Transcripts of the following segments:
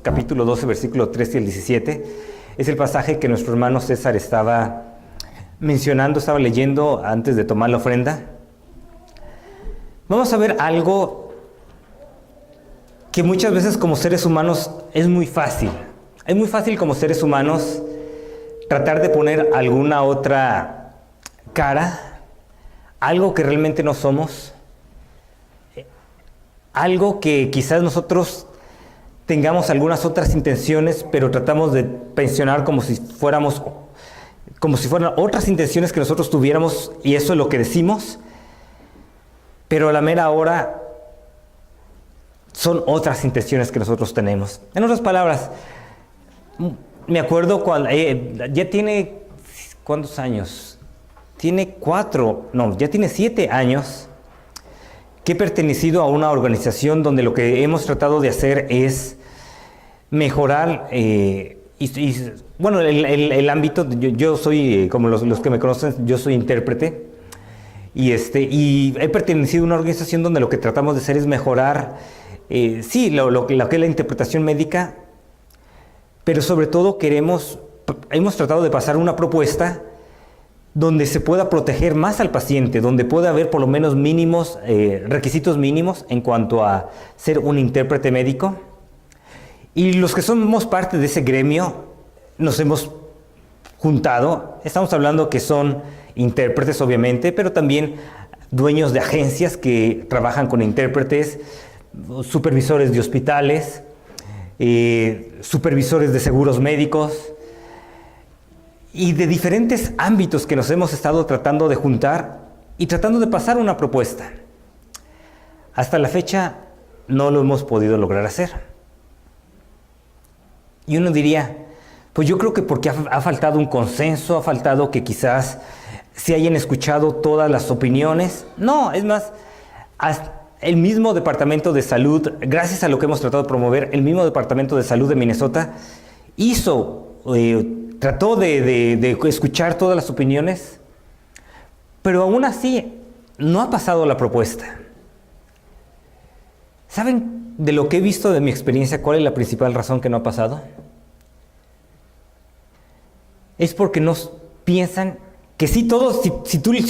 capítulo 12, versículo 13 y el 17. Es el pasaje que nuestro hermano César estaba mencionando, estaba leyendo antes de tomar la ofrenda. Vamos a ver algo que muchas veces como seres humanos es muy fácil. Es muy fácil como seres humanos tratar de poner alguna otra cara, algo que realmente no somos, algo que quizás nosotros tengamos algunas otras intenciones, pero tratamos de pensionar como si fueran otras intenciones que nosotros tuviéramos, y eso es lo que decimos, pero a la mera hora son otras intenciones que nosotros tenemos. En otras palabras, me acuerdo cuando ya tiene, ¿cuántos años? Ya tiene 7 años que he pertenecido a una organización donde lo que hemos tratado de hacer es mejorar, bueno, el ámbito. Yo soy, como los que me conocen, yo soy intérprete, y he pertenecido a una organización donde lo que tratamos de hacer es mejorar, lo que es la interpretación médica, pero sobre todo hemos tratado de pasar una propuesta donde se pueda proteger más al paciente, donde pueda haber por lo menos requisitos mínimos en cuanto a ser un intérprete médico. Y los que somos parte de ese gremio nos hemos juntado. Estamos hablando que son intérpretes, obviamente, pero también dueños de agencias que trabajan con intérpretes, supervisores de hospitales, supervisores de seguros médicos, y de diferentes ámbitos que nos hemos estado tratando de juntar y tratando de pasar una propuesta. Hasta la fecha no lo hemos podido lograr hacer. Y uno diría, pues yo creo que porque ha faltado un consenso, ha faltado que quizás se hayan escuchado todas las opiniones. No, es más, el mismo Departamento de Salud, gracias a lo que hemos tratado de promover, el mismo Departamento de Salud de Minnesota trató de escuchar todas las opiniones, pero aún así no ha pasado la propuesta. ¿Saben de lo que he visto de mi experiencia cuál es la principal razón que no ha pasado? Es porque nos piensan que si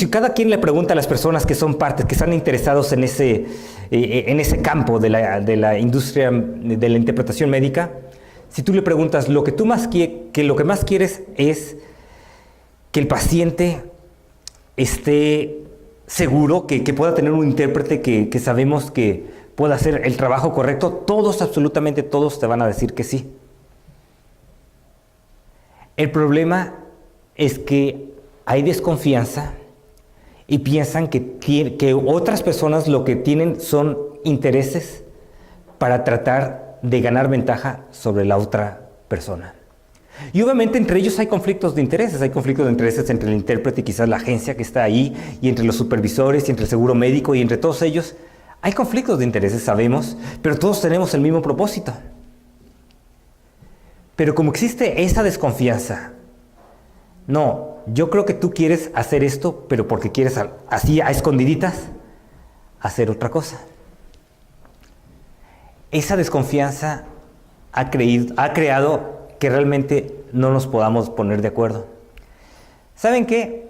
cada quien le pregunta a las personas que son partes, que están interesados en ese campo de la industria de la interpretación médica, si tú le preguntas lo que más quieres es que el paciente esté seguro, que pueda tener un intérprete que sabemos que pueda hacer el trabajo correcto, absolutamente todos te van a decir que sí. El problema es que hay desconfianza y piensan que otras personas lo que tienen son intereses para tratar de ganar ventaja sobre la otra persona. Y obviamente entre ellos hay conflictos de intereses. Hay conflictos de intereses entre el intérprete y quizás la agencia que está ahí, y entre los supervisores, y entre el seguro médico, y entre todos ellos. Hay conflictos de intereses, sabemos, pero todos tenemos el mismo propósito. Pero como existe esa desconfianza, no, yo creo que tú quieres hacer esto, pero porque quieres así a escondiditas hacer otra cosa. Esa desconfianza ha creado que realmente no nos podamos poner de acuerdo. ¿Saben qué?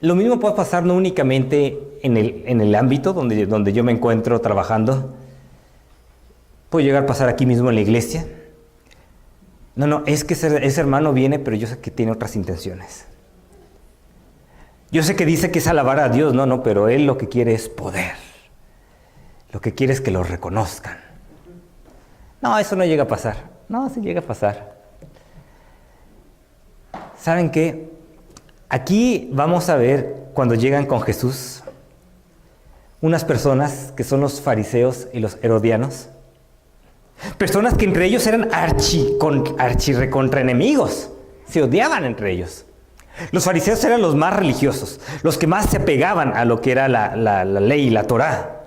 Lo mismo puede pasar no únicamente en el ámbito donde yo me encuentro trabajando. Puede llegar a pasar aquí mismo en la iglesia. No, es que ese hermano viene, pero yo sé que tiene otras intenciones. Yo sé que dice que es alabar a Dios, pero él lo que quiere es poder. Lo que quiere es que lo reconozcan. No, eso no llega a pasar. No, sí llega a pasar. ¿Saben qué? Aquí vamos a ver, cuando llegan con Jesús, unas personas que son los fariseos y los herodianos. Personas que entre ellos eran archirrecontra enemigos. Se odiaban entre ellos. Los fariseos eran los más religiosos, los que más se apegaban a lo que era la ley, la Torá.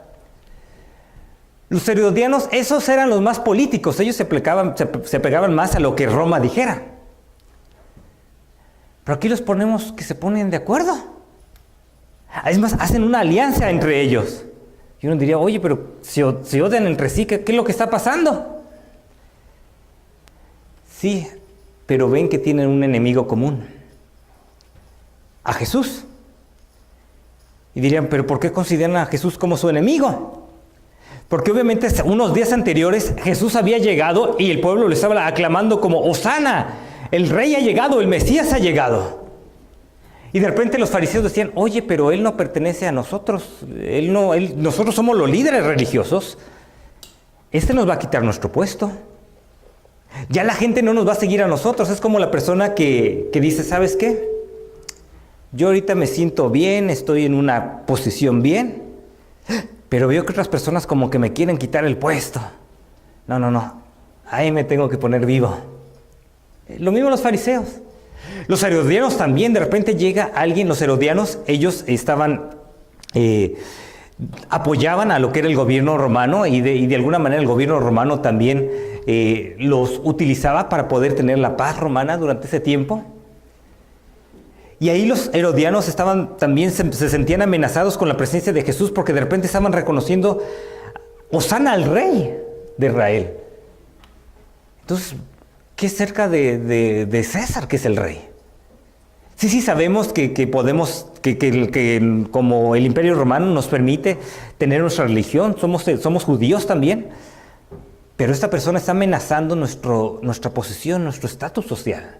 Los herodianos, esos eran los más políticos. Ellos se apegaban más a lo que Roma dijera. Pero aquí los ponemos que se ponen de acuerdo. Es más, hacen una alianza entre ellos. Y uno diría, oye, pero si odian entre sí, ¿qué es lo que está pasando? Sí, pero ven que tienen un enemigo común, a Jesús. Y dirían, ¿pero por qué consideran a Jesús como su enemigo? Porque obviamente unos días anteriores Jesús había llegado y el pueblo le estaba aclamando como Hosana, el rey ha llegado, el Mesías ha llegado. Y de repente los fariseos decían, oye, pero él no pertenece a nosotros, nosotros somos los líderes religiosos, este nos va a quitar nuestro puesto. Ya la gente no nos va a seguir a nosotros, es como la persona que dice, ¿sabes qué? Yo ahorita me siento bien, estoy en una posición bien, pero veo que otras personas como que me quieren quitar el puesto. No, ahí me tengo que poner vivo. Lo mismo los fariseos. Los herodianos también, de repente llega alguien, los herodianos, ellos apoyaban a lo que era el gobierno romano y de alguna manera el gobierno romano también los utilizaba para poder tener la paz romana durante ese tiempo. Y ahí los herodianos también se sentían amenazados con la presencia de Jesús porque de repente estaban reconociendo Hosana al rey de Israel. Entonces, ¿qué es cerca de César, que es el rey? Sí, sabemos que podemos, que como el Imperio Romano nos permite tener nuestra religión, somos judíos también, pero esta persona está amenazando nuestra posición, nuestro estatus social.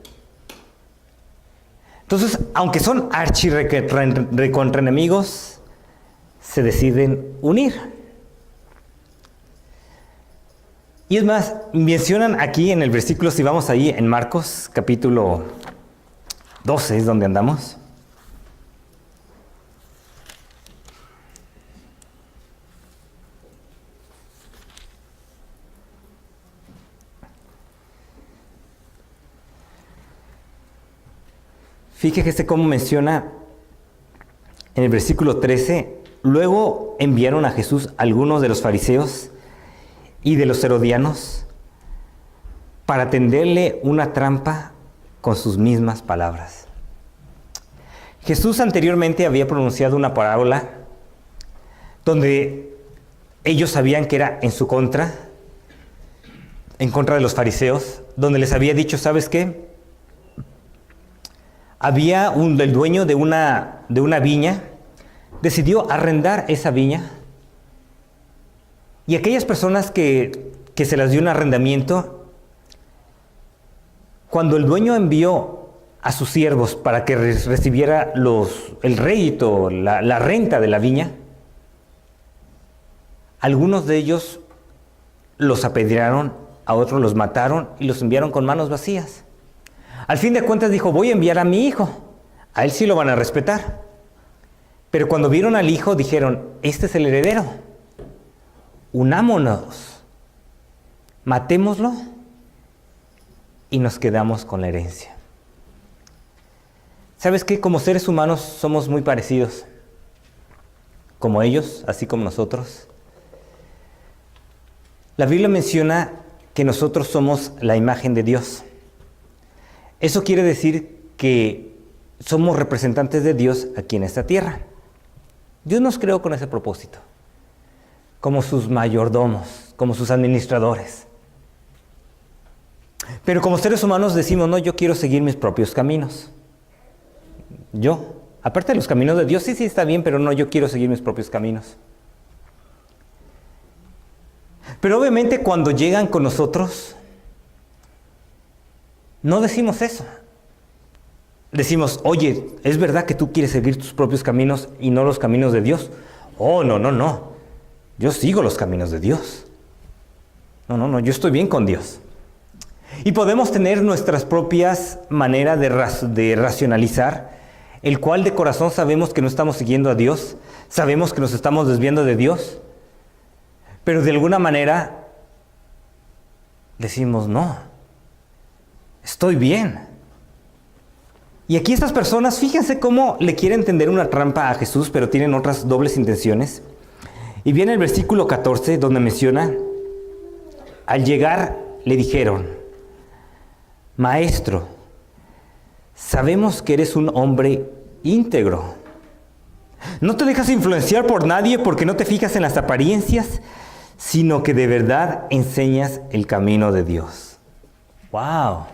Entonces, aunque son archirrecontraenemigos, se deciden unir. Y es más, mencionan aquí en el versículo, si vamos ahí en Marcos, capítulo 12, es donde andamos. Fíjese cómo menciona en el versículo 13, luego enviaron a Jesús algunos de los fariseos y de los herodianos para tenderle una trampa con sus mismas palabras. Jesús anteriormente había pronunciado una parábola donde ellos sabían que era en su contra, en contra de los fariseos, donde les había dicho, ¿sabes qué? Había el dueño de una viña, decidió arrendar esa viña. Y aquellas personas que se las dio un arrendamiento, cuando el dueño envió a sus siervos para que recibiera el rédito, la renta de la viña, algunos de ellos los apedrearon, a otros los mataron y los enviaron con manos vacías. Al fin de cuentas dijo, voy a enviar a mi hijo, a él sí lo van a respetar. Pero cuando vieron al hijo dijeron, este es el heredero. Unámonos, matémoslo y nos quedamos con la herencia. ¿Sabes qué? Como seres humanos somos muy parecidos, como ellos, así como nosotros. La Biblia menciona que nosotros somos la imagen de Dios. Eso quiere decir que somos representantes de Dios aquí en esta tierra. Dios nos creó con ese propósito, como sus mayordomos, como sus administradores. Pero como seres humanos decimos, no, yo quiero seguir mis propios caminos. Yo, aparte de los caminos de Dios, sí está bien, pero no, yo quiero seguir mis propios caminos. Pero obviamente cuando llegan con nosotros, no decimos eso. Decimos, oye, ¿es verdad que tú quieres seguir tus propios caminos y no los caminos de Dios? Oh, no. Yo sigo los caminos de Dios. No, yo estoy bien con Dios. Y podemos tener nuestras propias maneras de racionalizar, el cual de corazón sabemos que no estamos siguiendo a Dios, sabemos que nos estamos desviando de Dios, pero de alguna manera decimos, no, estoy bien. Y aquí estas personas, fíjense cómo le quieren tender una trampa a Jesús, pero tienen otras dobles intenciones. Y viene el versículo 14, donde menciona, al llegar le dijeron, Maestro, sabemos que eres un hombre íntegro. No te dejas influenciar por nadie porque no te fijas en las apariencias, sino que de verdad enseñas el camino de Dios. ¡Wow!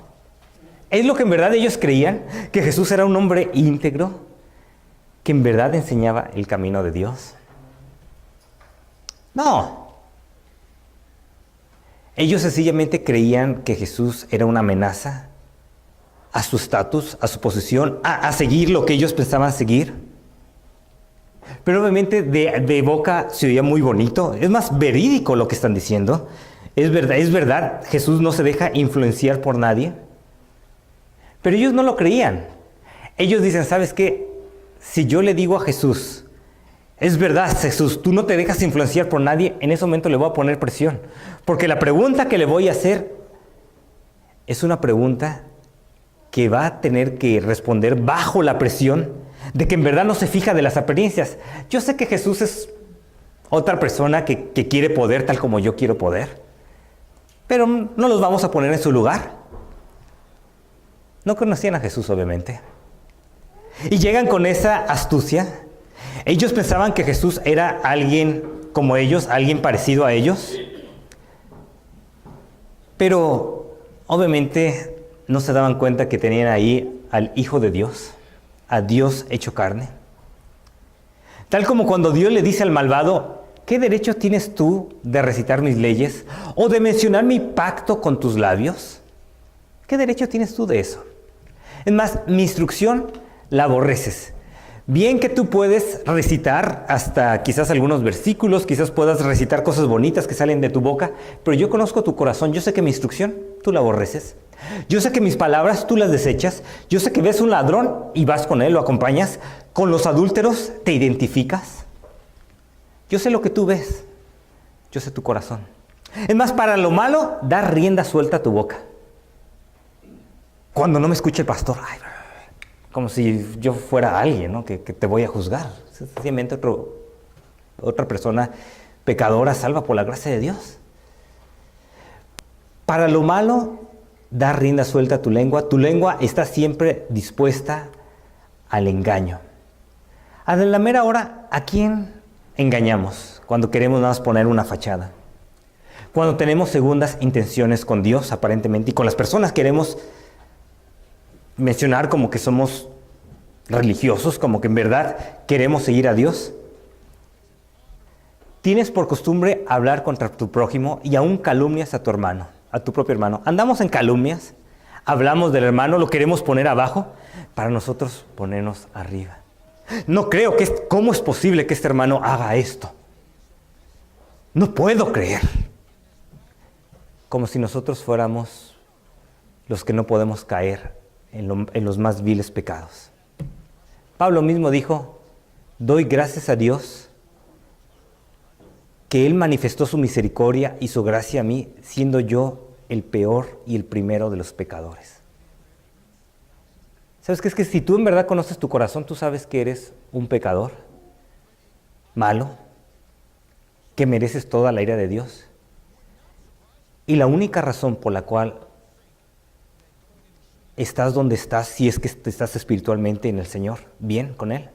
¿Es lo que en verdad ellos creían? ¿Que Jesús era un hombre íntegro? ¿Que en verdad enseñaba el camino de Dios? No. Ellos sencillamente creían que Jesús era una amenaza a su estatus, a su posición, a seguir lo que ellos pensaban seguir. Pero obviamente de boca se oía muy bonito. Es más verídico lo que están diciendo. Es verdad, Jesús no se deja influenciar por nadie. Pero ellos no lo creían. Ellos dicen, ¿sabes qué? Si yo le digo a Jesús, es verdad, Jesús, tú no te dejas influenciar por nadie, en ese momento le voy a poner presión. Porque la pregunta que le voy a hacer es una pregunta que va a tener que responder bajo la presión de que en verdad no se fija de las apariencias. Yo sé que Jesús es otra persona que quiere poder tal como yo quiero poder, pero no los vamos a poner en su lugar. No conocían a Jesús, obviamente. Y llegan con esa astucia. Ellos pensaban que Jesús era alguien como ellos, alguien parecido a ellos. Pero obviamente no se daban cuenta que tenían ahí al Hijo de Dios, a Dios hecho carne. Tal como cuando Dios le dice al malvado, ¿qué derecho tienes tú de recitar mis leyes o de mencionar mi pacto con tus labios? ¿Qué derecho tienes tú de eso? Es más, mi instrucción la aborreces. Bien que tú puedes recitar hasta quizás algunos versículos, quizás puedas recitar cosas bonitas que salen de tu boca, pero yo conozco tu corazón, yo sé que mi instrucción tú la aborreces. Yo sé que mis palabras tú las desechas. Yo sé que ves un ladrón y vas con él, lo acompañas. Con los adúlteros te identificas. Yo sé lo que tú ves. Yo sé tu corazón. Es más, para lo malo, da rienda suelta a tu boca. Cuando no me escuche el pastor, ay, como si yo fuera alguien, ¿no? que te voy a juzgar. Sencillamente otra persona pecadora salva por la gracia de Dios. Para lo malo, da rienda suelta a tu lengua. Tu lengua está siempre dispuesta al engaño. A la mera hora, ¿a quién engañamos cuando queremos nada más poner una fachada? Cuando tenemos segundas intenciones con Dios, aparentemente, y con las personas queremos mencionar como que somos religiosos, como que en verdad queremos seguir a Dios. Tienes por costumbre hablar contra tu prójimo y aún calumnias a tu hermano, a tu propio hermano. Andamos en calumnias, hablamos del hermano, lo queremos poner abajo para nosotros ponernos arriba. No creo ¿cómo es posible que este hermano haga esto? No puedo creer. Como si nosotros fuéramos los que no podemos caer en los más viles pecados. Pablo mismo dijo, doy gracias a Dios que Él manifestó su misericordia y su gracia a mí, siendo yo el peor y el primero de los pecadores. ¿Sabes qué? Es que si tú en verdad conoces tu corazón, tú sabes que eres un pecador, malo, que mereces toda la ira de Dios. Y la única razón por la cual estás donde estás, si es que estás espiritualmente en el Señor, bien con Él,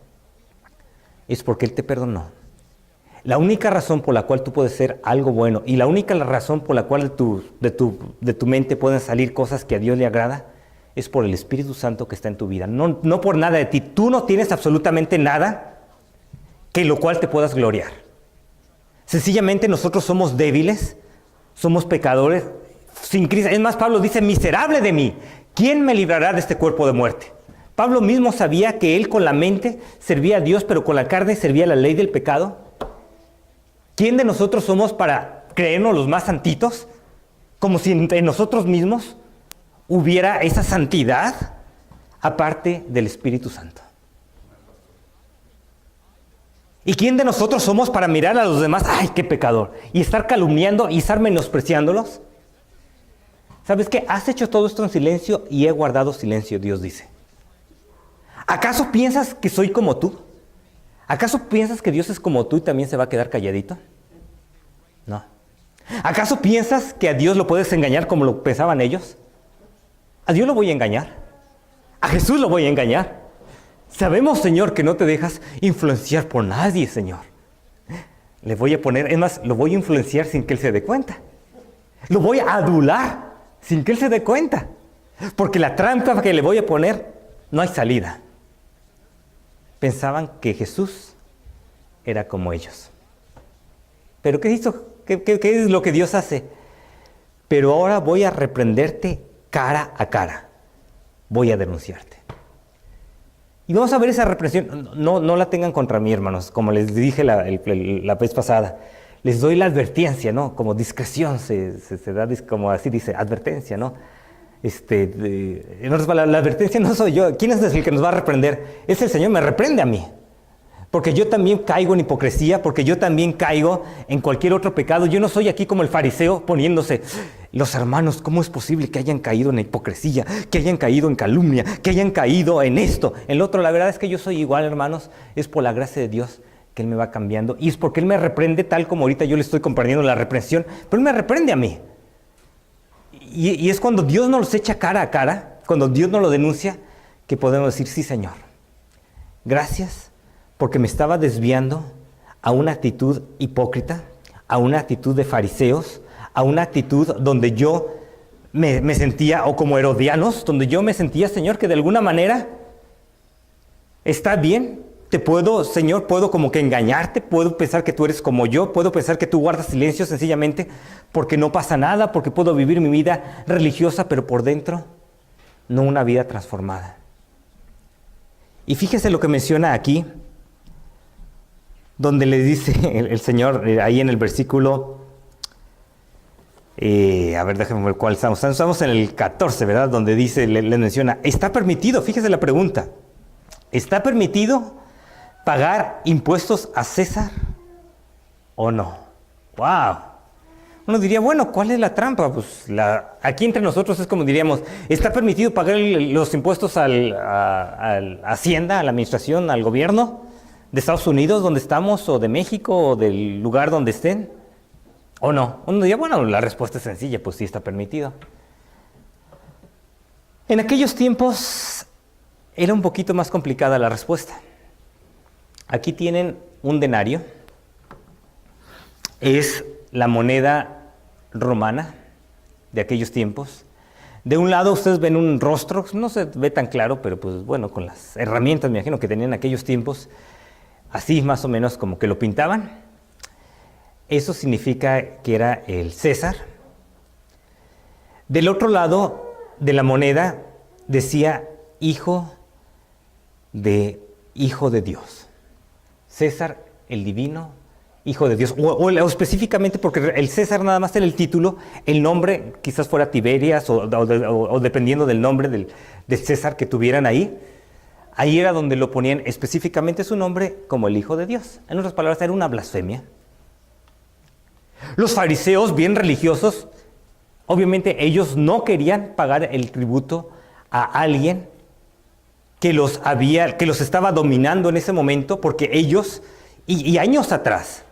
es porque Él te perdonó. La única razón por la cual tú puedes ser algo bueno y la única razón por la cual de tu mente pueden salir cosas que a Dios le agrada es por el Espíritu Santo que está en tu vida. No por nada de ti. Tú no tienes absolutamente nada que lo cual te puedas gloriar. Sencillamente nosotros somos débiles, somos pecadores sin Cristo. Es más, Pablo dice, miserable de mí, ¿quién me librará de este cuerpo de muerte? Pablo mismo sabía que él con la mente servía a Dios, pero con la carne servía a la ley del pecado. ¿Quién de nosotros somos para creernos los más santitos? Como si en nosotros mismos hubiera esa santidad aparte del Espíritu Santo. ¿Y quién de nosotros somos para mirar a los demás? ¡Ay, qué pecador! Y estar calumniando y estar menospreciándolos. ¿Sabes qué? Has hecho todo esto en silencio y he guardado silencio, Dios dice. ¿Acaso piensas que soy como tú? ¿Acaso piensas que Dios es como tú y también se va a quedar calladito? No. ¿Acaso piensas que a Dios lo puedes engañar como lo pensaban ellos? A Dios lo voy a engañar. A Jesús lo voy a engañar. Sabemos, Señor, que no te dejas influenciar por nadie, Señor. Le voy a poner, es más, lo voy a influenciar sin que Él se dé cuenta. Lo voy a adular sin que él se dé cuenta. Porque la trampa que le voy a poner, no hay salida. Pensaban que Jesús era como ellos. ¿Pero qué hizo? ¿Qué es lo que Dios hace? Pero ahora voy a reprenderte cara a cara. Voy a denunciarte. Y vamos a ver esa reprensión. No la tengan contra mí, hermanos. Como les dije la vez pasada. Les doy la advertencia, ¿no? Como discreción se da, como así dice, advertencia, ¿no? En otras palabras, la advertencia no soy yo. ¿Quién es el que nos va a reprender? Es el Señor, me reprende a mí. Porque yo también caigo en hipocresía, porque yo también caigo en cualquier otro pecado. Yo no soy aquí como el fariseo poniéndose, los hermanos, ¿cómo es posible que hayan caído en hipocresía, que hayan caído en calumnia, que hayan caído en esto, en lo otro? La verdad es que yo soy igual, hermanos, es por la gracia de Dios que Él me va cambiando. Y es porque Él me reprende tal como ahorita yo le estoy compartiendo la reprensión, pero Él me reprende a mí. Y es cuando Dios nos los echa cara a cara, cuando Dios nos lo denuncia, que podemos decir, sí, Señor, gracias, porque me estaba desviando a una actitud hipócrita, a una actitud de fariseos, a una actitud donde yo me sentía, o como herodianos, donde yo me sentía, Señor, que de alguna manera está bien, te puedo, Señor, puedo como que engañarte, puedo pensar que tú eres como yo, puedo pensar que tú guardas silencio sencillamente porque no pasa nada, porque puedo vivir mi vida religiosa, pero por dentro no una vida transformada. Y fíjese lo que menciona aquí, donde le dice el Señor, ahí en el versículo, a ver, déjenme ver cuál estamos. Estamos en el 14, ¿verdad? Donde dice, le menciona, está permitido, fíjese la pregunta, ¿está permitido pagar impuestos a César o no? ¡Wow! Uno diría, bueno, ¿cuál es la trampa? Pues aquí entre nosotros es como diríamos, ¿está permitido pagar los impuestos a Hacienda, a la administración, al gobierno de Estados Unidos, donde estamos, o de México, o del lugar donde estén? ¿O no? Uno diría, bueno, la respuesta es sencilla, pues sí está permitido. En aquellos tiempos era un poquito más complicada la respuesta. Aquí tienen un denario. Es la moneda romana de aquellos tiempos. De un lado ustedes ven un rostro, no se ve tan claro, pero pues bueno, con las herramientas me imagino que tenían en aquellos tiempos, así más o menos como que lo pintaban. Eso significa que era el César. Del otro lado de la moneda decía hijo de Dios. César el divino, hijo de Dios. O específicamente porque el César nada más era el título, el nombre quizás fuera Tiberias o dependiendo del nombre del César que tuvieran ahí. Ahí era donde lo ponían específicamente su nombre como el hijo de Dios. En otras palabras, era una blasfemia. Los fariseos, bien religiosos, obviamente ellos no querían pagar el tributo a alguien que los estaba dominando en ese momento, porque ellos, y años atrás,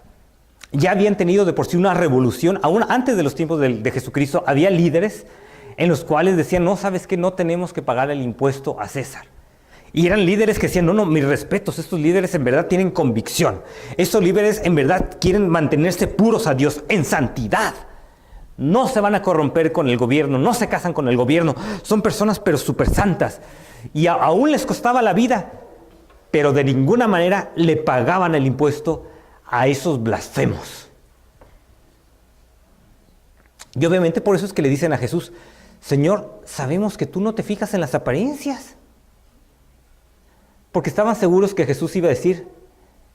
ya habían tenido de por sí una revolución. Aún antes de los tiempos de Jesucristo, había líderes en los cuales decían, no, ¿sabes qué? No tenemos que pagar el impuesto a César. Y eran líderes que decían, no, mis respetos, estos líderes en verdad tienen convicción. Estos líderes en verdad quieren mantenerse puros a Dios en santidad. No se van a corromper con el gobierno, no se casan con el gobierno. Son personas pero súper santas. Y aún les costaba la vida, pero de ninguna manera le pagaban el impuesto a esos blasfemos. Y obviamente por eso es que le dicen a Jesús, Señor, sabemos que tú no te fijas en las apariencias. Porque estaban seguros que Jesús iba a decir,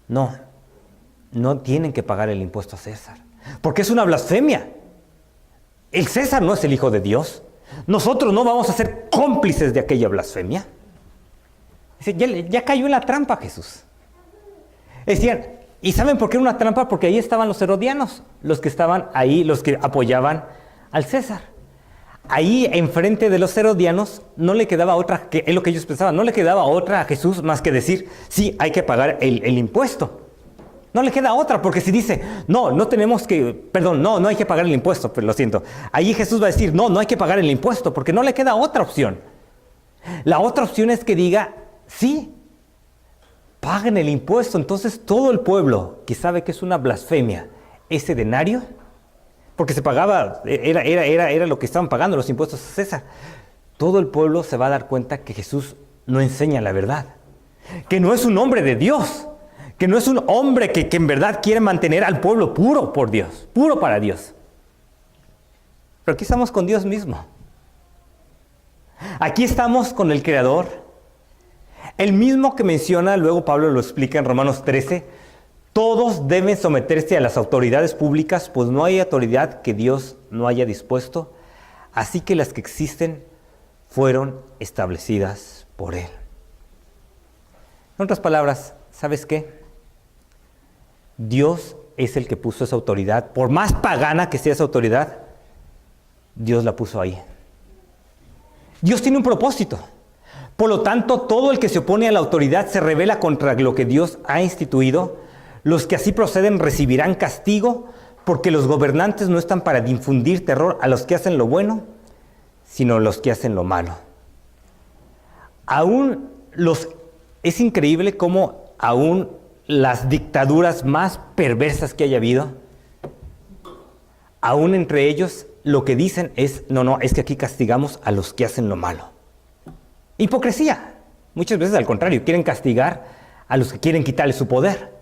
no tienen que pagar el impuesto a César. Porque es una blasfemia. El César no es el Hijo de Dios. Nosotros no vamos a ser cómplices de aquella blasfemia. Ya cayó en la trampa Jesús. Decían, ¿y saben por qué era una trampa? Porque ahí estaban los herodianos, los que estaban ahí, los que apoyaban al César. Ahí enfrente de los herodianos no le quedaba otra, que es lo que ellos pensaban, no le quedaba otra a Jesús más que decir, sí, hay que pagar el impuesto. No le queda otra, porque si dice, no hay que pagar el impuesto, pero lo siento. Ahí Jesús va a decir, no hay que pagar el impuesto, porque no le queda otra opción. La otra opción es que diga, sí, paguen el impuesto. Entonces todo el pueblo que sabe que es una blasfemia ese denario, porque se pagaba, era lo que estaban pagando los impuestos a César. Todo el pueblo se va a dar cuenta que Jesús no enseña la verdad, que no es un hombre de Dios, que no es un hombre que en verdad quiere mantener al pueblo puro por Dios, puro para Dios. Pero aquí estamos con Dios mismo. Aquí estamos con el Creador, el mismo que menciona, luego Pablo lo explica en Romanos 13, todos deben someterse a las autoridades públicas, pues no hay autoridad que Dios no haya dispuesto, así que las que existen fueron establecidas por Él. En otras palabras, ¿sabes qué? Dios es el que puso esa autoridad, por más pagana que sea esa autoridad, Dios la puso ahí. Dios tiene un propósito. Por lo tanto, todo el que se opone a la autoridad se rebela contra lo que Dios ha instituido. Los que así proceden recibirán castigo, porque los gobernantes no están para difundir terror a los que hacen lo bueno, sino a los que hacen lo malo. Es increíble cómo aún las dictaduras más perversas que haya habido, aún entre ellos, lo que dicen es, no, es que aquí castigamos a los que hacen lo malo. Hipocresía. Muchas veces al contrario, quieren castigar a los que quieren quitarle su poder.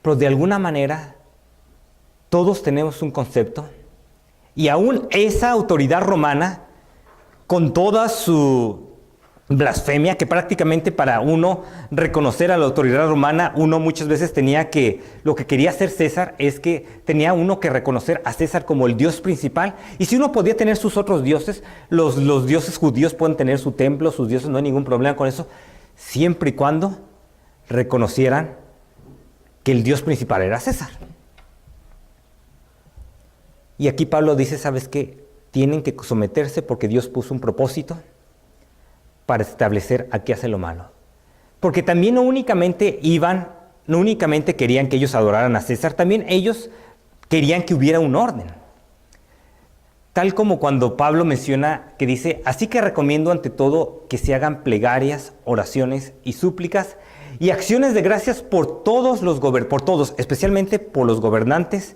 Pero de alguna manera, todos tenemos un concepto, y aún esa autoridad romana, con toda su blasfemia, que prácticamente para uno reconocer a la autoridad romana, uno muchas veces lo que quería hacer César es que tenía uno que reconocer a César como el Dios principal, y si uno podía tener sus otros dioses, los dioses judíos pueden tener su templo, sus dioses, no hay ningún problema con eso, siempre y cuando reconocieran que el Dios principal era César. Y aquí Pablo dice, ¿sabes qué? Tienen que someterse porque Dios puso un propósito para establecer a qué hace lo malo. Porque también no únicamente querían que ellos adoraran a César, también ellos querían que hubiera un orden. Tal como cuando Pablo menciona que dice, así que recomiendo ante todo que se hagan plegarias, oraciones y súplicas y acciones de gracias por todos, especialmente por los gobernantes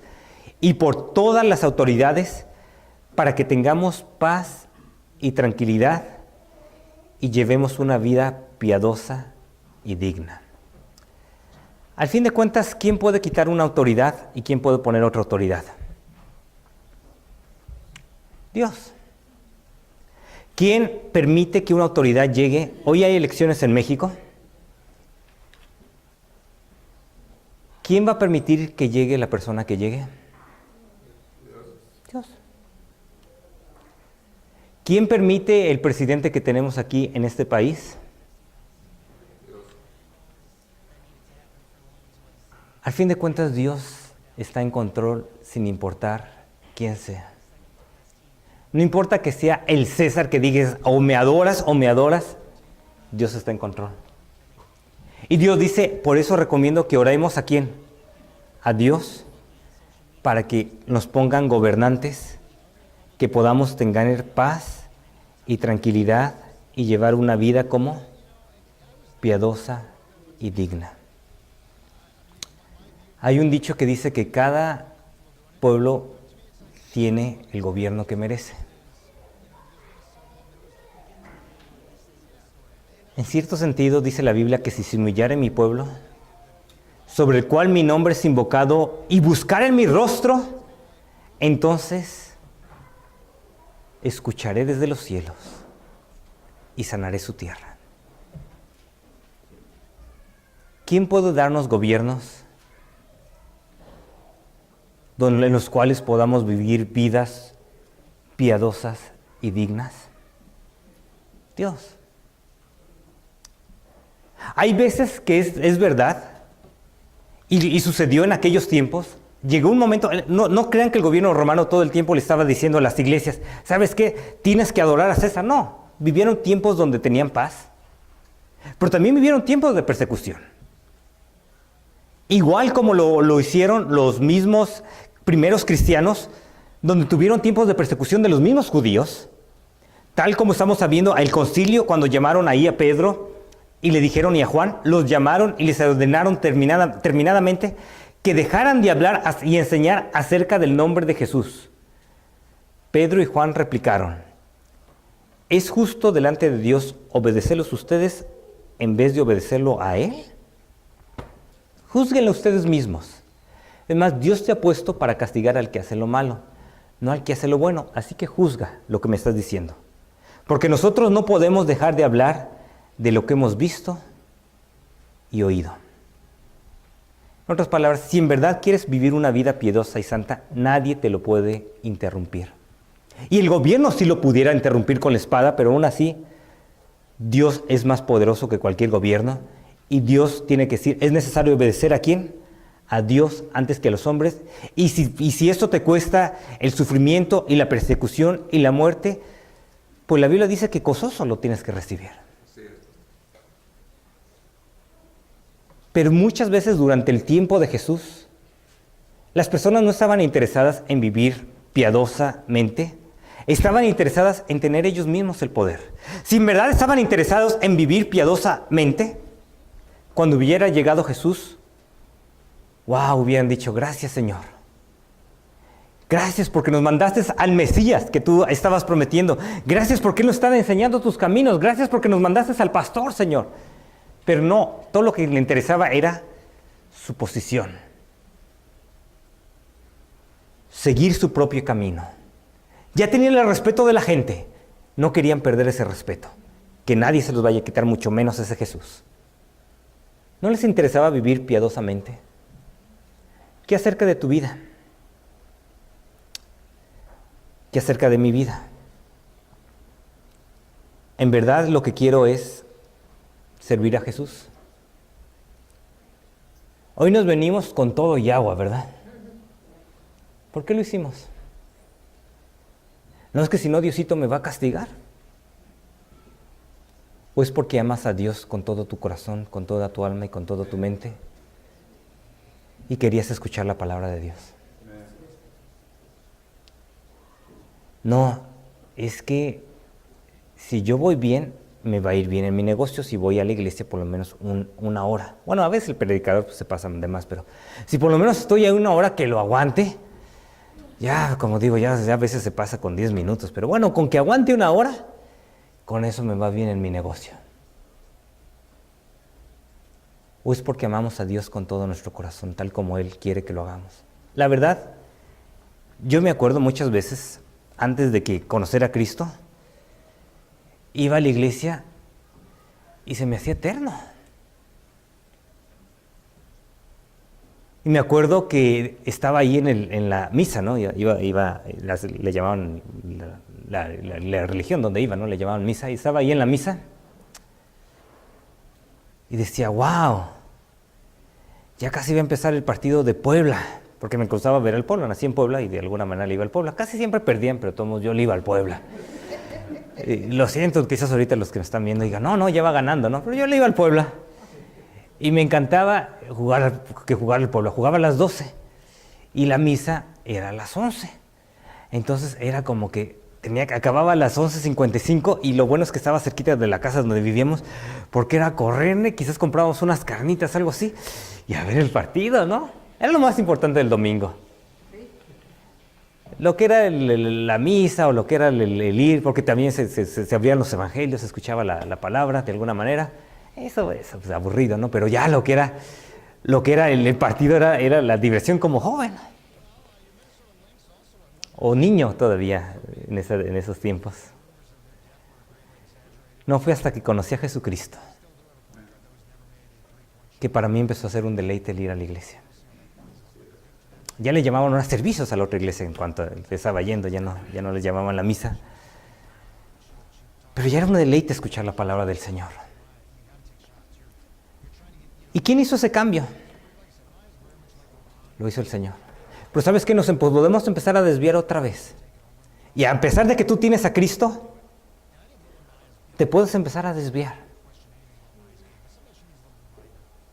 y por todas las autoridades, para que tengamos paz y tranquilidad y llevemos una vida piadosa y digna. Al fin de cuentas, ¿quién puede quitar una autoridad y quién puede poner otra autoridad? Dios. ¿Quién permite que una autoridad llegue? Hoy hay elecciones en México. ¿Quién va a permitir que llegue la persona que llegue? Dios. ¿Quién permite el presidente que tenemos aquí en este país? Al fin de cuentas, Dios está en control sin importar quién sea. No importa que sea el César que digas o me adoras, Dios está en control. Y Dios dice, por eso recomiendo que oremos ¿a quién? A Dios, para que nos pongan gobernantes, que podamos tener paz y tranquilidad y llevar una vida como piadosa y digna. Hay un dicho que dice que cada pueblo tiene el gobierno que merece. En cierto sentido dice la Biblia que si se humillare mi pueblo, sobre el cual mi nombre es invocado, y buscare mi rostro, entonces escucharé desde los cielos y sanaré su tierra. ¿Quién puede darnos gobiernos en los cuales podamos vivir vidas piadosas y dignas? Dios. Hay veces que es verdad, y sucedió en aquellos tiempos. Llegó un momento, no crean que el gobierno romano todo el tiempo le estaba diciendo a las iglesias, ¿sabes qué? Tienes que adorar a César. No, vivieron tiempos donde tenían paz, pero también vivieron tiempos de persecución. Igual como lo hicieron los mismos primeros cristianos, donde tuvieron tiempos de persecución de los mismos judíos, tal como estamos sabiendo el concilio cuando llamaron ahí a Pedro y le dijeron y a Juan, los llamaron y les ordenaron terminadamente que dejaran de hablar y enseñar acerca del nombre de Jesús. Pedro y Juan replicaron: ¿es justo delante de Dios obedecerlos ustedes en vez de obedecerlo a Él? Júzguenlo ustedes mismos. Es más, Dios te ha puesto para castigar al que hace lo malo, no al que hace lo bueno. Así que juzga lo que me estás diciendo. Porque nosotros no podemos dejar de hablar de lo que hemos visto y oído. En otras palabras, si en verdad quieres vivir una vida piadosa y santa, nadie te lo puede interrumpir. Y el gobierno sí lo pudiera interrumpir con la espada, pero aún así, Dios es más poderoso que cualquier gobierno. Y Dios tiene que decir, ¿es necesario obedecer a quién? A Dios antes que a los hombres. Y si esto te cuesta el sufrimiento y la persecución y la muerte, pues la Biblia dice que gozoso lo tienes que recibir. Pero muchas veces durante el tiempo de Jesús, las personas no estaban interesadas en vivir piadosamente, estaban interesadas en tener ellos mismos el poder. Si en verdad estaban interesados en vivir piadosamente, cuando hubiera llegado Jesús, wow, hubieran dicho, gracias Señor. Gracias porque nos mandaste al Mesías que tú estabas prometiendo. Gracias porque Él nos está enseñando tus caminos. Gracias porque nos mandaste al pastor, Señor. Pero no, todo lo que le interesaba era su posición. Seguir su propio camino. Ya tenían el respeto de la gente. No querían perder ese respeto. Que nadie se los vaya a quitar, mucho menos ese Jesús. ¿No les interesaba vivir piadosamente? ¿Qué acerca de tu vida? ¿Qué acerca de mi vida? En verdad lo que quiero es servir a Jesús. Hoy nos venimos con todo y agua, ¿verdad? ¿Por qué lo hicimos? ¿No es que si no Diosito me va a castigar? ¿O es porque amas a Dios con todo tu corazón, con toda tu alma y con toda tu mente? Y querías escuchar la palabra de Dios. No, es que si yo voy bien, me va a ir bien en mi negocio si voy a la iglesia por lo menos una hora. Bueno, a veces el predicador pues, se pasa de más, pero si por lo menos estoy a una hora que lo aguante, ya, como digo, ya a veces se pasa con 10 minutos, pero bueno, con que aguante una hora, con eso me va bien en mi negocio. ¿O es porque amamos a Dios con todo nuestro corazón, tal como Él quiere que lo hagamos? La verdad, yo me acuerdo muchas veces, antes de que conocer a Cristo, iba a la iglesia y se me hacía eterno. Y me acuerdo que estaba ahí en la misa, ¿no? Le llamaban la religión donde iba, ¿no? Le llamaban misa, y estaba ahí en la misa y decía, wow, ya casi iba a empezar el partido de Puebla, porque me gustaba ver al Puebla, nací en Puebla y de alguna manera le iba al Puebla. Casi siempre perdían, pero todos yo le iba al Puebla. Lo siento, quizás ahorita los que me están viendo digan, no, ya va ganando, ¿no? Pero yo le iba al Puebla. Y me encantaba jugar al Puebla. Jugaba a las 12 y la misa era a las 11. Entonces era como que acababa a las 11:55 y lo bueno es que estaba cerquita de la casa donde vivíamos, porque era correr, quizás comprábamos unas carnitas, algo así, y a ver el partido, ¿no? Era lo más importante del domingo. Lo que era la misa o lo que era el ir, porque también se abrían los evangelios, se escuchaba la palabra de alguna manera. Eso es pues, aburrido, ¿no? Pero ya lo que era el partido era la diversión como joven. O niño todavía en esos tiempos. No fue hasta que conocí a Jesucristo que para mí empezó a ser un deleite el ir a la iglesia. Ya le llamaban unos servicios a la otra iglesia en cuanto empezaba yendo, ya no les llamaban la misa. Pero ya era un deleite escuchar la palabra del Señor. ¿Y quién hizo ese cambio? Lo hizo el Señor. Pero ¿sabes qué? Nos podemos empezar a desviar otra vez. Y a pesar de que tú tienes a Cristo, te puedes empezar a desviar.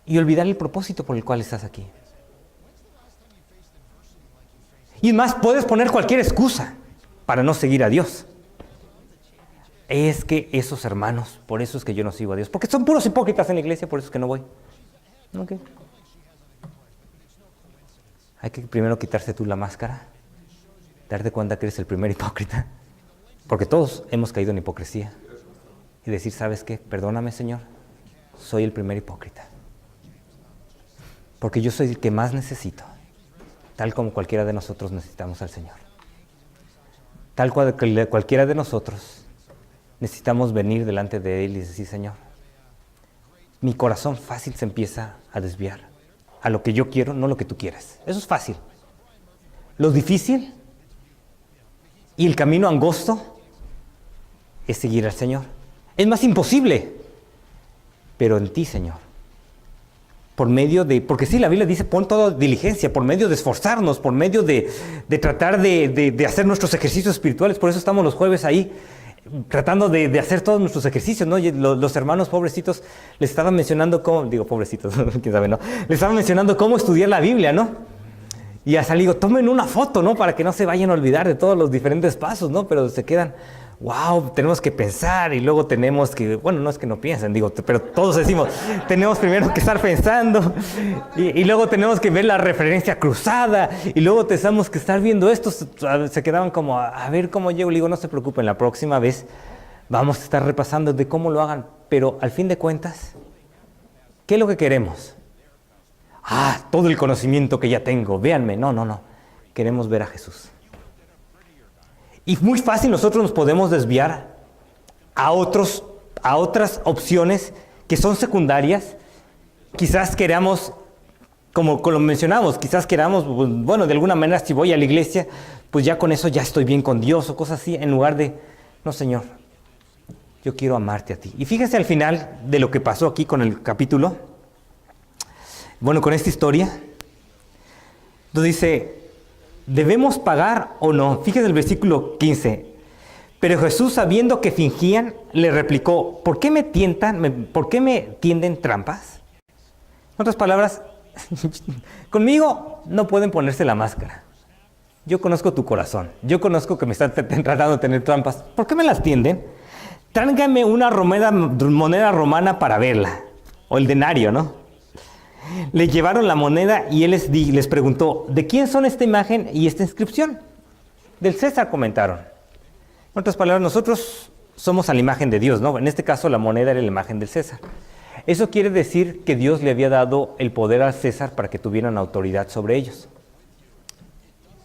Y olvidar el propósito por el cual estás aquí. Y más, puedes poner cualquier excusa para no seguir a Dios. Es que esos hermanos, por eso es que yo no sigo a Dios. Porque son puros hipócritas en la iglesia, por eso es que no voy. Okay. Hay que primero quitarse tú la máscara, darte cuenta que eres el primer hipócrita, porque todos hemos caído en hipocresía, y decir, ¿sabes qué? Perdóname, Señor, soy el primer hipócrita, porque yo soy el que más necesito, tal como cualquiera de nosotros necesitamos al Señor. Tal cual cualquiera de nosotros necesitamos venir delante de Él y decir, Señor, mi corazón fácil se empieza a desviar a lo que yo quiero, no lo que tú quieres. Eso es fácil. Lo difícil y el camino angosto es seguir al Señor. Es más imposible, pero en ti, Señor. Por medio de, porque sí, la Biblia dice, pon toda diligencia, por medio de esforzarnos, por medio de tratar de hacer nuestros ejercicios espirituales. Por eso estamos los jueves ahí, tratando de hacer todos nuestros ejercicios, ¿no? Y los hermanos pobrecitos les estaban mencionando cómo, digo pobrecitos, quién sabe, ¿no? Les estaban mencionando cómo estudiar la Biblia, ¿no? Y hasta le digo, tomen una foto, ¿no? Para que no se vayan a olvidar de todos los diferentes pasos, ¿no? Pero se quedan, wow, tenemos que pensar y luego tenemos que, bueno, no es que no piensen, digo, pero todos decimos, tenemos primero que estar pensando y luego tenemos que ver la referencia cruzada y luego tenemos que estar viendo esto. Se quedaban como, a ver cómo llego. Le digo, no se preocupen, la próxima vez vamos a estar repasando de cómo lo hagan, pero al fin de cuentas, ¿qué es lo que queremos? Todo el conocimiento que ya tengo, véanme. No. Queremos ver a Jesús. Y muy fácil nosotros nos podemos desviar a otras opciones que son secundarias. Quizás queramos, como lo mencionamos, quizás queramos, bueno, de alguna manera si voy a la iglesia, pues ya con eso ya estoy bien con Dios o cosas así, en lugar de, no, Señor, yo quiero amarte a ti. Y fíjense al final de lo que pasó aquí con el capítulo. Bueno, con esta historia, entonces dice, ¿debemos pagar o no? Fíjense el versículo 15. Pero Jesús, sabiendo que fingían, le replicó, ¿por qué me tienden trampas? En otras palabras, conmigo no pueden ponerse la máscara. Yo conozco tu corazón. Yo conozco que me están tratando de tener trampas. ¿Por qué me las tienden? Tráiganme una moneda romana para verla. O el denario, ¿no? Le llevaron la moneda y él les preguntó, ¿de quién son esta imagen y esta inscripción? Del César, comentaron. En otras palabras, nosotros somos a la imagen de Dios, ¿no? En este caso la moneda era la imagen del César. Eso quiere decir que Dios le había dado el poder al César para que tuvieran autoridad sobre ellos.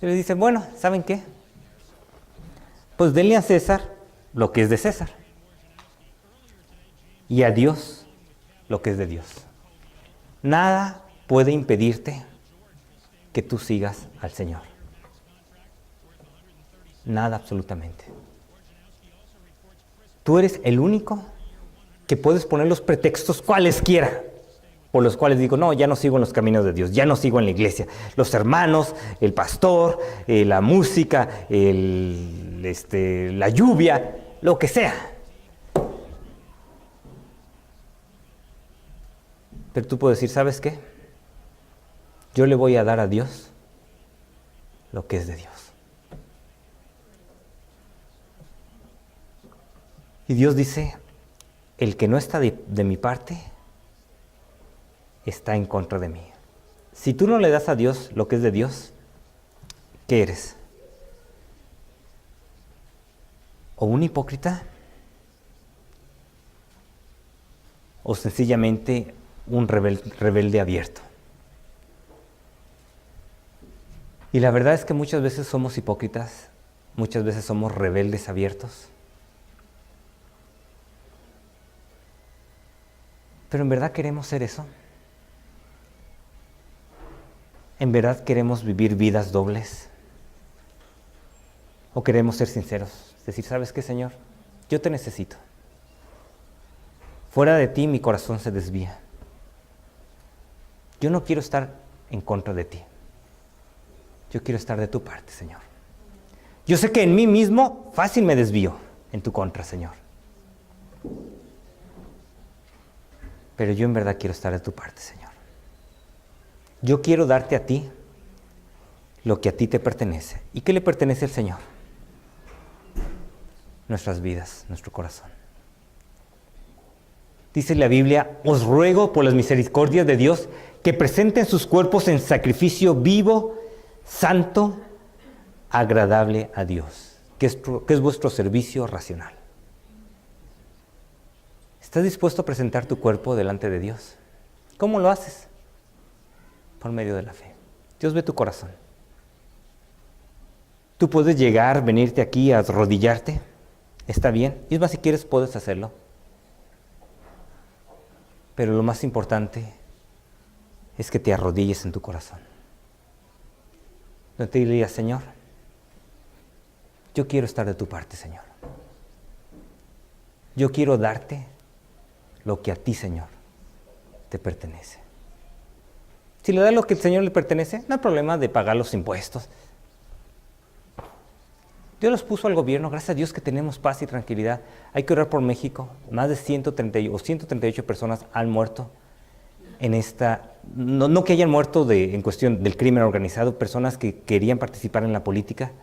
Y les dicen, bueno, ¿saben qué? Pues denle a César lo que es de César. Y a Dios lo que es de Dios. Nada puede impedirte que tú sigas al Señor. Nada, absolutamente. Tú eres el único que puedes poner los pretextos cualesquiera por los cuales digo, no, ya no sigo en los caminos de Dios, ya no sigo en la iglesia. Los hermanos, el pastor, la música, la lluvia, lo que sea. Pero tú puedes decir, ¿sabes qué? Yo le voy a dar a Dios lo que es de Dios. Y Dios dice, el que no está de mi parte, está en contra de mí. Si tú no le das a Dios lo que es de Dios, ¿qué eres? ¿O un hipócrita? ¿O sencillamente un rebelde abierto? Y la verdad es que muchas veces somos hipócritas, muchas veces somos rebeldes abiertos. Pero ¿en verdad queremos ser eso? ¿En verdad queremos vivir vidas dobles? ¿O queremos ser sinceros? Decir, ¿sabes qué, Señor? Yo te necesito. Fuera de ti mi corazón se desvía. Yo no quiero estar en contra de ti. Yo quiero estar de tu parte, Señor. Yo sé que en mí mismo fácil me desvío en tu contra, Señor. Pero yo en verdad quiero estar de tu parte, Señor. Yo quiero darte a ti lo que a ti te pertenece. ¿Y qué le pertenece al Señor? Nuestras vidas, nuestro corazón. Dice la Biblia, os ruego por las misericordias de Dios que presenten sus cuerpos en sacrificio vivo, santo, agradable a Dios, que es vuestro servicio racional. ¿Estás dispuesto a presentar tu cuerpo delante de Dios? ¿Cómo lo haces? Por medio de la fe. Dios ve tu corazón. Tú puedes llegar, venirte aquí a arrodillarte, está bien. Y es más, si quieres puedes hacerlo. Pero lo más importante es que te arrodilles en tu corazón. No te dirías, Señor, yo quiero estar de tu parte, Señor. Yo quiero darte lo que a ti, Señor, te pertenece. Si le das lo que al Señor le pertenece, no hay problema de pagar los impuestos. Dios los puso al gobierno, gracias a Dios que tenemos paz y tranquilidad. Hay que orar por México. Más de 138 personas han muerto en esta... No que hayan muerto en cuestión del crimen organizado, personas que querían participar en la política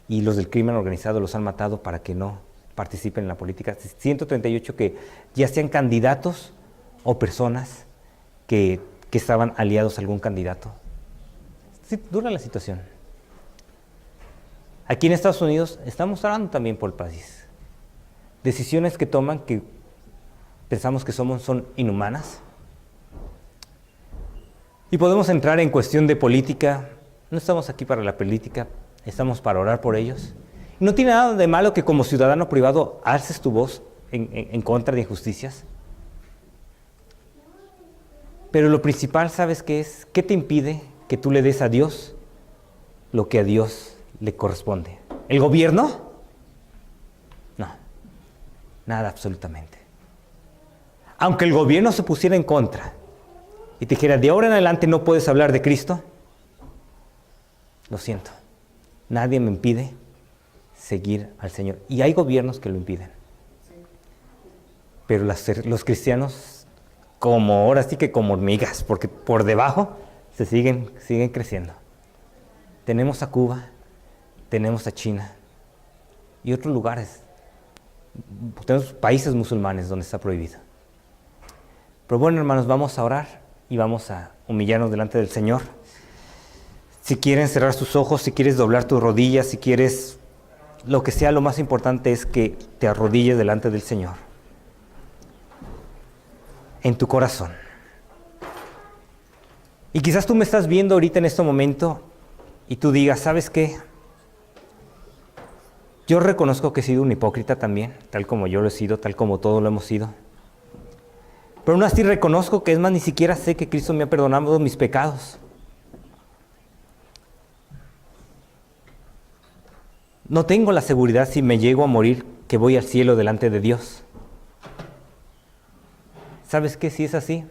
y los del crimen organizado los han matado para que no participen en la política. 138 que ya sean candidatos o personas que estaban aliados a algún candidato. Sí, dura la situación. Aquí en Estados Unidos estamos hablando también por el país. Decisiones que toman que pensamos que son inhumanas. Y podemos entrar en cuestión de política. No estamos aquí para la política, estamos para orar por ellos. No tiene nada de malo que como ciudadano privado alces tu voz en contra de injusticias. Pero lo principal, ¿sabes qué es? ¿Qué te impide que tú le des a Dios lo que a Dios le corresponde? ¿El gobierno? No, nada absolutamente. Aunque el gobierno se pusiera en contra y te dijera, de ahora en adelante no puedes hablar de Cristo, lo siento, nadie me impide seguir al Señor. Y hay gobiernos que lo impiden. Pero los cristianos, como ahora sí que como hormigas, porque por debajo se siguen creciendo. Tenemos a Cuba, tenemos a China y otros lugares. Tenemos países musulmanes donde está prohibido. Pero bueno, hermanos, vamos a orar y vamos a humillarnos delante del Señor. Si quieren cerrar sus ojos, si quieres doblar tus rodillas, si quieres lo que sea, lo más importante es que te arrodilles delante del Señor. En tu corazón. Y quizás tú me estás viendo ahorita en este momento y tú digas, ¿sabes qué? Yo reconozco que he sido un hipócrita también, tal como yo lo he sido, tal como todos lo hemos sido. Pero aún así reconozco que es más, ni siquiera sé que Cristo me ha perdonado mis pecados. No tengo la seguridad si me llego a morir que voy al cielo delante de Dios. ¿Sabes qué? Si es así,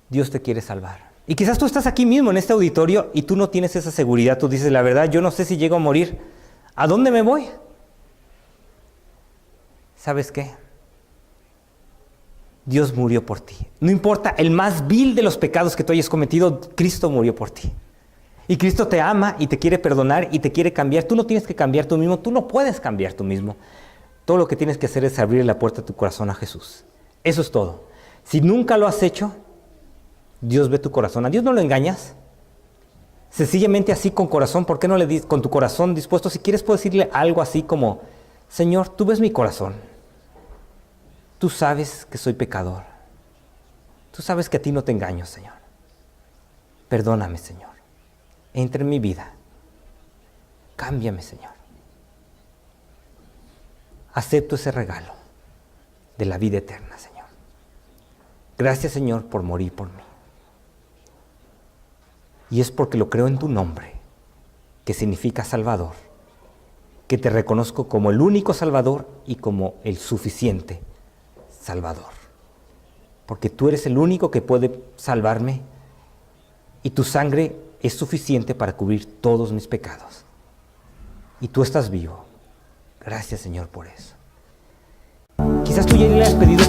Dios te quiere salvar. Y quizás tú estás aquí mismo en este auditorio y tú no tienes esa seguridad. Tú dices, la verdad, yo no sé si llego a morir. ¿A dónde me voy? ¿Sabes qué? Dios murió por ti. No importa el más vil de los pecados que tú hayas cometido, Cristo murió por ti. Y Cristo te ama y te quiere perdonar y te quiere cambiar. Tú no tienes que cambiar tú mismo, tú no puedes cambiar tú mismo. Todo lo que tienes que hacer es abrir la puerta de tu corazón a Jesús. Eso es todo. Si nunca lo has hecho, Dios ve tu corazón. ¿A Dios no lo engañas? Sencillamente así con corazón, ¿por qué no le dices con tu corazón dispuesto? Si quieres puedes decirle algo así como, Señor, tú ves mi corazón. Tú sabes que soy pecador. Tú sabes que a ti no te engaño, Señor. Perdóname, Señor. Entra en mi vida. Cámbiame, Señor. Acepto ese regalo de la vida eterna, Señor. Gracias, Señor, por morir por mí. Y es porque lo creo en tu nombre, que significa Salvador, que te reconozco como el único Salvador y como el suficiente Salvador. Porque tú eres el único que puede salvarme y tu sangre es suficiente para cubrir todos mis pecados. Y tú estás vivo. Gracias, Señor, por eso. Quizás tú ya le has pedido